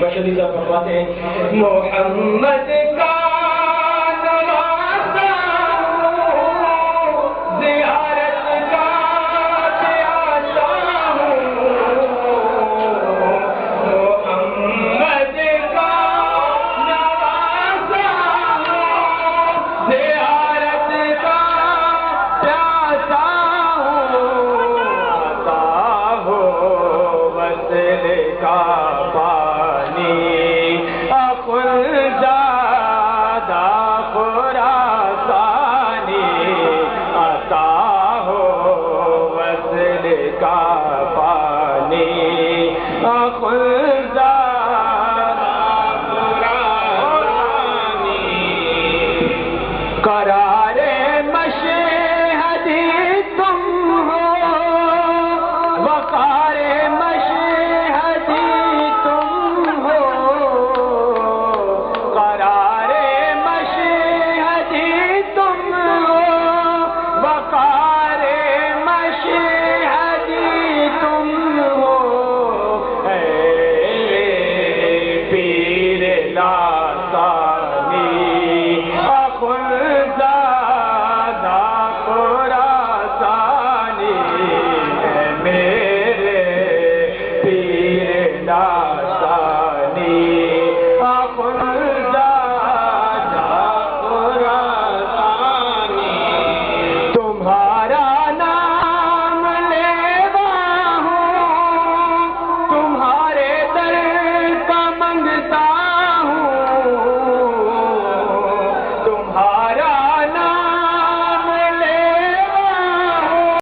بشری صاحب فرماتے ہیں محمد کا نوازا ہوں زیارت کا پیاسا ہوں محمد کا نوازا ہوں زیارت کا پیاسا ہوں عطا ہو وصل کا قرار مشہدی تم ہو وقار مشہدی تم ہو قرار مشہدی تم ہو وقار مشہدی تم ہو اے پیر لاسانی میرے پیر